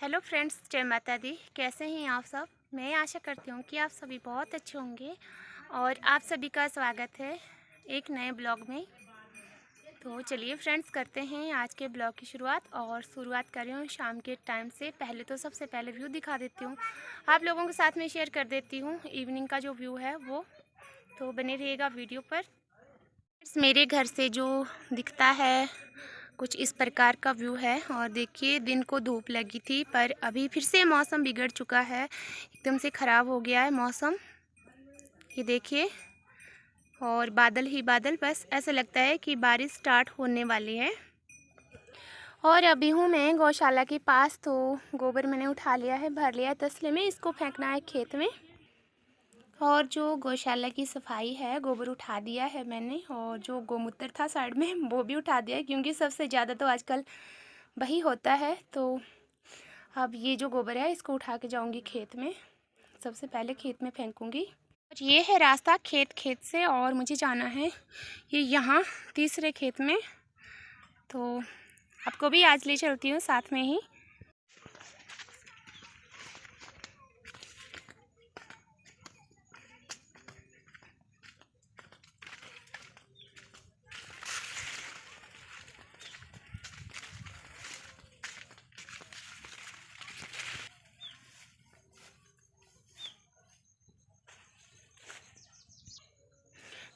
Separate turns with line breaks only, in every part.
Hello friends, जय माता दी। कैसे हैं आप सब? मैं आशा करती हूँ कि आप सभी बहुत अच्छे होंगे और आप सभी का स्वागत है एक नए ब्लॉग में। तो चलिए फ्रेंड्स, करते हैं आज के ब्लॉग की शुरुआत। और शुरुआत कर रही हूँ शाम के टाइम से। पहले तो सबसे पहले व्यू दिखा देती हूँ, आप लोगों के साथ में शेयर कर देती हूँ इवनिंग का जो व्यू है वो। तो बने रहिएगा वीडियो पर। मेरे घर से जो दिखता है कुछ इस प्रकार का व्यू है। और देखिए, दिन को धूप लगी थी पर अभी फिर से मौसम बिगड़ चुका है, एकदम से ख़राब हो गया है मौसम। ये देखिए, और बादल ही बादल, बस ऐसा लगता है कि बारिश स्टार्ट होने वाली है। और अभी हूँ मैं गौशाला के पास। तो गोबर मैंने उठा लिया है, भर लिया है तसले में, इसको फेंकना है खेत में। और जो गौशाला की सफाई है, गोबर उठा दिया है मैंने। और जो गोमूत्र था साइड में वो भी उठा दिया है, क्योंकि सबसे ज़्यादा तो आजकल वही होता है। तो अब ये जो गोबर है इसको उठा के जाऊंगी खेत में, सबसे पहले खेत में फेंकूंगी। और ये है रास्ता खेत से, और मुझे जाना है ये यहाँ तीसरे खेत में। तो आपको भी आज ले चलती हूँ साथ में ही।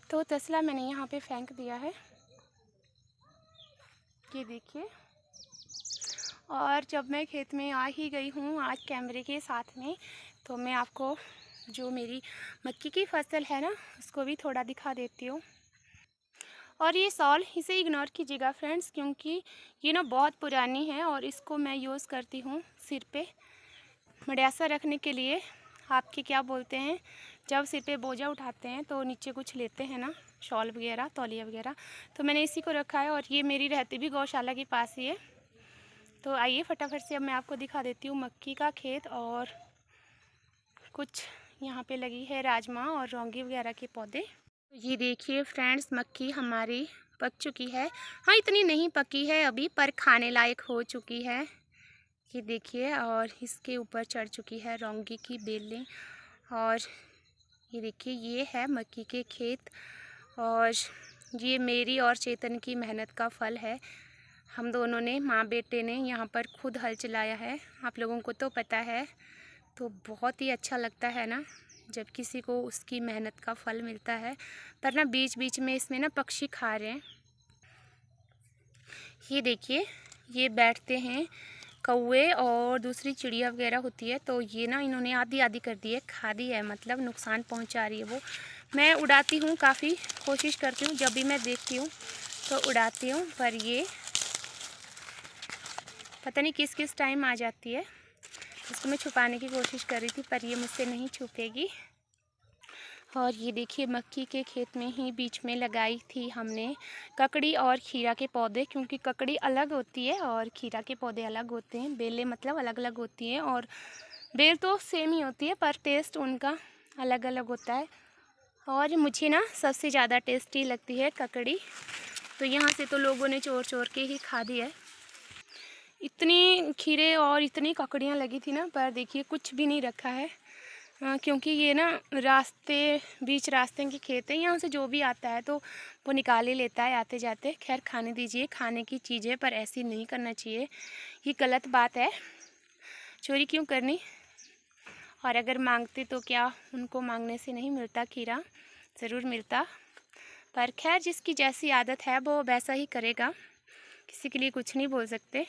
तो तसला मैंने यहाँ पे फेंक दिया है, ये देखिए। और जब मैं खेत में आ ही गई हूँ आज कैमरे के साथ में, तो मैं आपको जो मेरी मक्की की फसल है ना उसको भी थोड़ा दिखा देती हूँ। और ये शॉल, इसे इग्नोर कीजिएगा फ्रेंड्स, क्योंकि ये ना बहुत पुरानी है और इसको मैं यूज़ करती हूँ सिर पे मड्यासा रखने के लिए। आपके क्या बोलते हैं, जब सिर पे बोझा उठाते हैं तो नीचे कुछ लेते हैं ना, शॉल वगैरह, तौलिया वगैरह। तो मैंने इसी को रखा है, और ये मेरी रहती भी गौशाला के पास ही है। तो आइए फटाफट से अब मैं आपको दिखा देती हूँ मक्की का खेत। और कुछ यहाँ पे लगी है राजमा और लौंगी वगैरह के पौधे। ये देखिए फ्रेंड्स, मक्की हमारी पक चुकी है। हाँ, इतनी नहीं पकी है अभी, पर खाने लायक हो चुकी है। ये देखिए, और इसके ऊपर चढ़ चुकी है लौंगी की बेलें। और ये देखिए, ये है मक्की के खेत। और ये मेरी और चेतन की मेहनत का फल है। हम दोनों ने, माँ बेटे ने, यहाँ पर खुद हल चलाया है। आप लोगों को तो पता है। तो बहुत ही अच्छा लगता है ना जब किसी को उसकी मेहनत का फल मिलता है। पर ना बीच बीच में इसमें ना पक्षी खा रहे हैं। ये देखिए, ये बैठते हैं कौवे और दूसरी चिड़िया वगैरह होती है। तो ये ना इन्होंने आधी आधी कर दी है, खा दी है, मतलब नुकसान पहुंचा रही है वो। मैं उड़ाती हूँ, काफ़ी कोशिश करती हूँ, जब भी मैं देखती हूँ तो उड़ाती हूँ, पर ये पता नहीं किस किस टाइम आ जाती है। इसको मैं छुपाने की कोशिश कर रही थी, पर ये मुझसे नहीं छुपेगी। और ये देखिए, मक्की के खेत में ही बीच में लगाई थी हमने ककड़ी और खीरा के पौधे, क्योंकि ककड़ी अलग होती है और खीरा के पौधे अलग होते हैं। बेलें मतलब अलग अलग होती हैं, और बेल तो सेम ही होती है पर टेस्ट उनका अलग अलग होता है। और मुझे ना सबसे ज़्यादा टेस्टी लगती है ककड़ी। तो यहाँ से तो लोगों ने चोर चोर के ही खा दी है। इतनी खीरे और इतनी ककड़ियाँ लगी थी ना, पर देखिए कुछ भी नहीं रखा है। क्योंकि ये ना बीच रास्ते के खेत हैं, यहाँ से जो भी आता है तो वो निकाल ही लेता है आते जाते। खैर, खाने दीजिए, खाने की चीज़ें, पर ऐसी नहीं करना चाहिए, ये गलत बात है। चोरी क्यों करनी। और अगर मांगते तो क्या, उनको मांगने से नहीं मिलता खीरा, ज़रूर मिलता। पर खैर, जिसकी जैसी आदत है वो वैसा ही करेगा, किसी के लिए कुछ नहीं बोल सकते।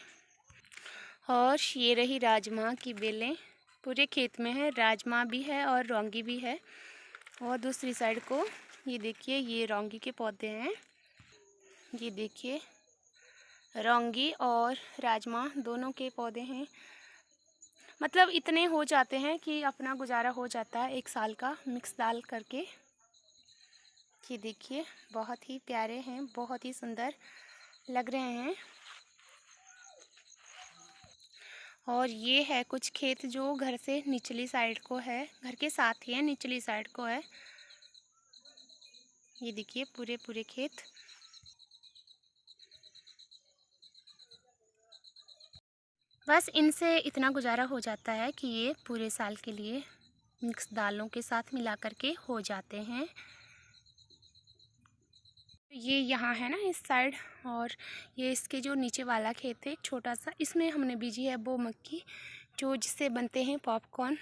और ये रही राजमा की बेलें, पूरे खेत में है, राजमा भी है और लौंगी भी है। और दूसरी साइड को ये देखिए, ये लौंगी के पौधे हैं। ये देखिए, लौंगी और राजमा दोनों के पौधे हैं। मतलब इतने हो जाते हैं कि अपना गुजारा हो जाता है एक साल का, मिक्स दाल करके। ये देखिए, बहुत ही प्यारे हैं, बहुत ही सुंदर लग रहे हैं। और ये है कुछ खेत जो घर से निचली साइड को है, घर के साथ ही है, निचली साइड को है। ये देखिए पूरे पूरे खेत। बस इनसे इतना गुजारा हो जाता है कि ये पूरे साल के लिए मिक्स दालों के साथ मिला करके हो जाते हैं। ये यहाँ है ना इस साइड, और ये इसके जो नीचे वाला खेत है छोटा सा, इसमें हमने बीजी है वो मक्की, जो जिससे बनते हैं पॉपकॉर्न।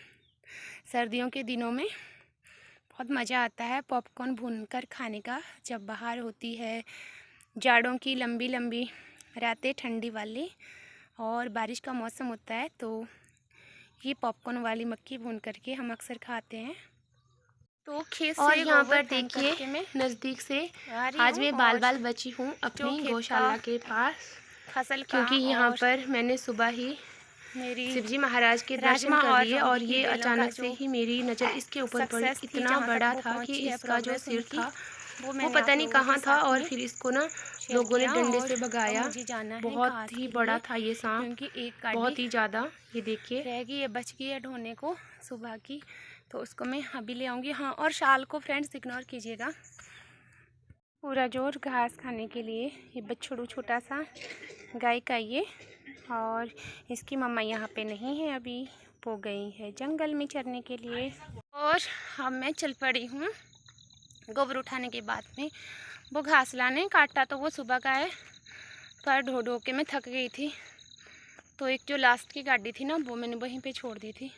सर्दियों के दिनों में बहुत मज़ा आता है पॉपकॉर्न भूनकर खाने का, जब बाहर होती है जाड़ों की लंबी लंबी रातें ठंडी वाली और बारिश का मौसम होता है, तो ये पॉपकॉर्न वाली मक्की भून करके हम अक्सर खाते हैं। तो खेत
और
से
यहाँ पर
गोबर
देखिए
मैं
नज़दीक से
आ रही
आज
हूँ
मैं
और
बाल बची हूँ
जो
अपनी
खेत
गौशाला
का
के पास,
फसल का
क्योंकि यहाँ
और
पर मैंने सुबह ही
मेरी
शिवजी महाराज के दर्शन
राजमा
कर
और
लिए,
लौकी
और
की
ये
बेलों का
अचानक से
जो
ही मेरी नज़र इसके ऊपर पड़ी।
सक्सेस थी,
इतना
जहाँ तक
बड़ा
वो
था कि
पहुँची है
इसका जो
प्रोग्रेस
सिर
उनकी,
था
वो
वो
मैंने
पता
आप
नहीं
लोगों के
कहाँ था,
साथ
और
में
फिर इसको ना
शेयर
लोगों ने
किया।
डंडे
और
से
अब
भगाया।
मुझे जाना है
बहुत
घास
ही
के
बड़ा
लिए,
था ये सांप,
क्योंकि एक गाड़ी
बहुत ही ज़्यादा। ये देखिए
रह गई है, बच गई है ढोने को सुबह की, तो उसको मैं अभी ले आऊँगी। हाँ, और शाल को फ्रेंड्स इग्नोर कीजिएगा। पूरा जोर घास खाने के लिए ये बछड़ू छोटा सा गाय का ये, और इसकी मम्मा यहाँ पे नहीं है अभी, वो गई है जंगल में चरने के लिए। और अब मैं चल पड़ी हूँ गोबर उठाने के बाद में वो घास लाने। काटा तो वो सुबह का है, पर ढो ढो के मैं थक गई थी, तो एक जो लास्ट की गाड़ी थी ना वो मैंने वहीं पे छोड़ दी थी।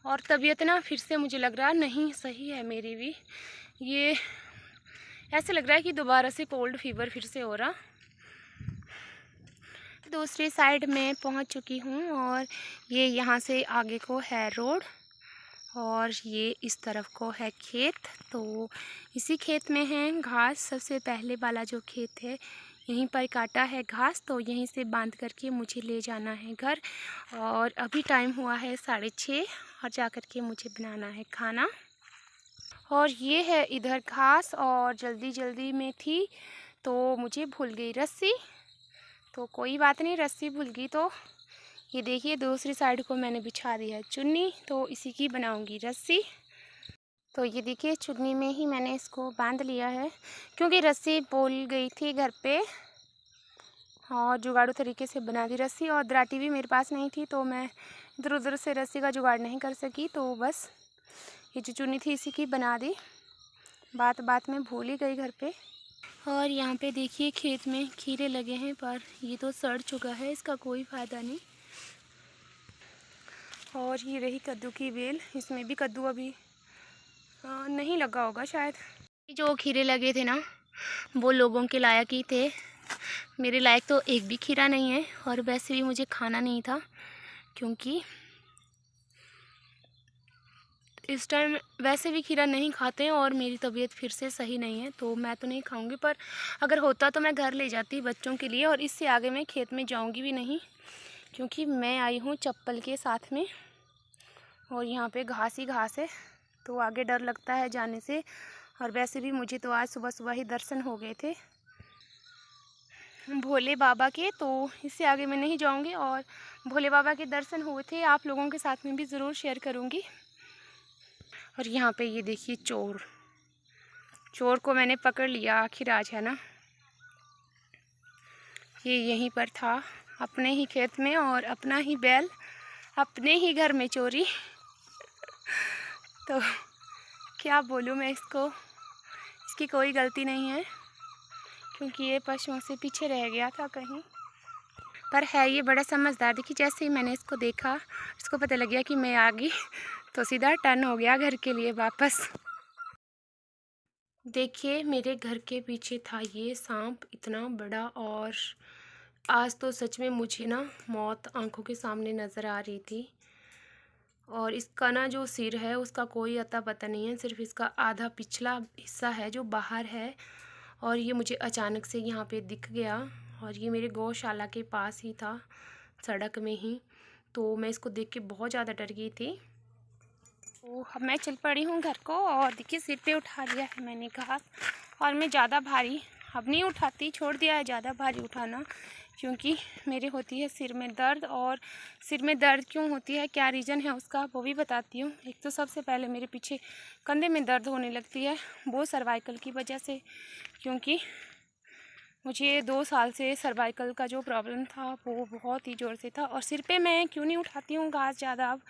और तबीयत ना फिर से मुझे लग रहा नहीं सही है मेरी भी, ये ऐसे लग रहा है कि दोबारा से कोल्ड फीवर फिर से हो रहा। दूसरी साइड में पहुंच चुकी हूं, और ये यहाँ से आगे को है रोड और ये इस तरफ को है खेत। तो इसी खेत में है घास, सबसे पहले वाला जो खेत है यहीं पर काटा है घास, तो यहीं से बांध करके मुझे ले जाना है घर। और अभी टाइम हुआ है 6:30, और जा कर के मुझे बनाना है खाना। और ये है इधर घास, और जल्दी जल्दी में थी तो मुझे भूल गई रस्सी, तो कोई बात नहीं, रस्सी भूल गई तो ये देखिए दूसरी साइड को मैंने बिछा दी है चुन्नी, तो इसी की बनाऊंगी रस्सी। तो ये देखिए चुन्नी में ही मैंने इसको बांध लिया है, क्योंकि रस्सी भूल गई थी घर पे, और जुगाड़ू तरीके से बना दी रस्सी। और दराटी भी मेरे पास नहीं थी, तो मैं इधर उधर से रस्सी का जुगाड़ नहीं कर सकी, तो बस ये जो चुन्नी थी इसी की बना दी। बात बात में भूल ही गई घर पे। और यहाँ पे देखिए खेत में खीरे लगे हैं, पर ये तो सड़ चुका है, इसका कोई फ़ायदा नहीं। और ये रही कद्दू की बेल, इसमें भी कद्दू अभी नहीं लगा होगा शायद। जो खीरे लगे थे ना वो लोगों के लायक ही थे, मेरे लायक तो एक भी खीरा नहीं है। और वैसे भी मुझे खाना नहीं था, क्योंकि इस टाइम वैसे भी खीरा नहीं खाते हैं, और मेरी तबीयत फिर से सही नहीं है, तो मैं तो नहीं खाऊंगी। पर अगर होता तो मैं घर ले जाती बच्चों के लिए, और इससे आगे मैं खेत में जाऊंगी भी नहीं, क्योंकि मैं आई हूँ चप्पल के साथ में, और यहाँ पे घास ही घास है, तो आगे डर लगता है जाने से। और वैसे भी मुझे तो आज सुबह सुबह ही दर्शन हो गए थे भोले बाबा के, तो इससे आगे मैं नहीं जाऊंगी। और भोले बाबा के दर्शन हुए थे, आप लोगों के साथ में भी ज़रूर शेयर करूंगी। और यहाँ पे ये देखिए चोर को मैंने पकड़ लिया आखिर आज, है ना। ये यहीं पर था अपने ही खेत में, और अपना ही बैल अपने ही घर में चोरी। तो क्या बोलूँ मैं इसको, इसकी कोई गलती नहीं है, क्योंकि ये पशुओं से पीछे रह गया था कहीं। पर है ये बड़ा समझदार। देखिए जैसे ही मैंने इसको देखा, इसको पता लग गया कि मैं आ गई, तो सीधा टर्न हो गया घर के लिए वापस। देखिए मेरे घर के पीछे था ये सांप इतना बड़ा, और आज तो सच में मुझे ना मौत आंखों के सामने नज़र आ रही थी। और इसका ना जो सिर है उसका कोई अता पता नहीं है, सिर्फ इसका आधा पिछला हिस्सा है जो बाहर है। और ये मुझे अचानक से यहाँ पे दिख गया, और ये मेरे गौशाला के पास ही था, सड़क में ही। तो मैं इसको देख के बहुत ज़्यादा डर गई थी। तो अब मैं चल पड़ी हूँ घर को, और देखिए सिर पे उठा लिया है मैंने घास, और मैं ज़्यादा भारी अब नहीं उठाती, छोड़ दिया है ज़्यादा भारी उठाना, क्योंकि मेरे होती है सिर में दर्द। और सिर में दर्द क्यों होती है, क्या रीज़न है उसका, वो भी बताती हूँ। एक तो सबसे पहले मेरे पीछे कंधे में दर्द होने लगती है, वो सर्वाइकल की वजह से, क्योंकि मुझे 2 साल से सर्वाइकल का जो प्रॉब्लम था वो बहुत ही ज़ोर से था। और सिर पे मैं क्यों नहीं उठाती हूँ घास ज़्यादा अब।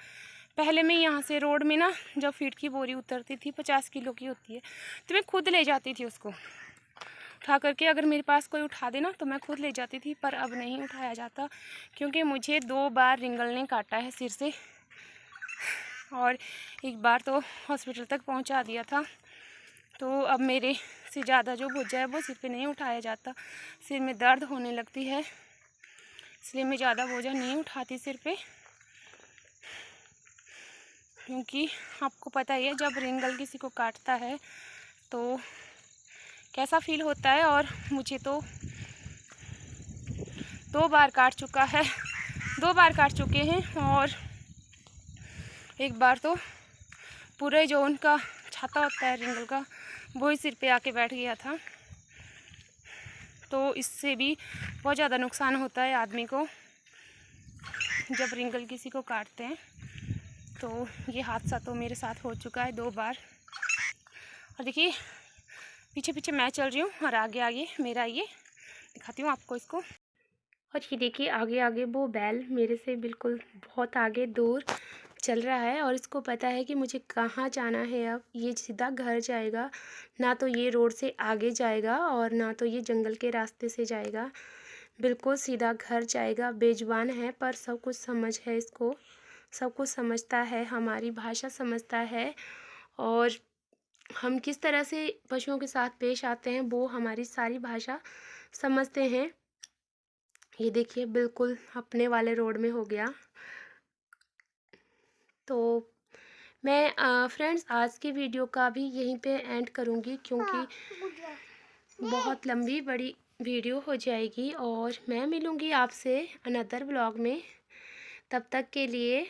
पहले मैं यहाँ से रोड में ना जब फीड की बोरी उतरती थी 50 किलो की होती है, तो मैं खुद ले जाती थी उसको उठा करके। अगर मेरे पास कोई उठा देना तो मैं खुद ले जाती थी, पर अब नहीं उठाया जाता क्योंकि मुझे 2 बार रिंगल ने काटा है सिर से, और एक बार तो हॉस्पिटल तक पहुँचा दिया था। तो अब मेरे से ज़्यादा जो बोझ है वो सिर पे नहीं उठाया जाता, सिर में दर्द होने लगती है, इसलिए मैं ज़्यादा बोझा नहीं उठाती सिर पे। क्योंकि आपको पता ही है जब रिंगल किसी को काटता है तो कैसा फील होता है। और मुझे तो 2 बार काट चुका है, 2 बार काट चुके हैं, और एक बार तो पूरे जो उनका छाता होता है रिंगल का वो ही सिर पे आके बैठ गया था। तो इससे भी बहुत ज़्यादा नुकसान होता है आदमी को जब रिंगल किसी को काटते हैं। तो ये हादसा तो मेरे साथ हो चुका है 2 बार। और देखिए पीछे पीछे मैं चल रही हूँ और आगे आगे मेरा ये दिखाती हूँ आपको इसको।
और ये देखिए आगे आगे वो बैल मेरे से बिल्कुल बहुत आगे दूर चल रहा है, और इसको पता है कि मुझे कहाँ जाना है। अब ये सीधा घर जाएगा, ना तो ये रोड से आगे जाएगा और ना तो ये जंगल के रास्ते से जाएगा, बिल्कुल सीधा घर जाएगा। बेजुबान है पर सब कुछ समझ है इसको, सब कुछ समझता है, हमारी भाषा समझता है, और हम किस तरह से पशुओं के साथ पेश आते हैं वो हमारी सारी भाषा समझते हैं। ये देखिए बिल्कुल अपने वाले रोड में हो गया। तो मैं फ्रेंड्स आज की वीडियो का भी यहीं पे एंड करूँगी, क्योंकि बहुत लंबी बड़ी वीडियो हो जाएगी, और मैं मिलूँगी आपसे अनदर ब्लॉग में। तब तक के लिए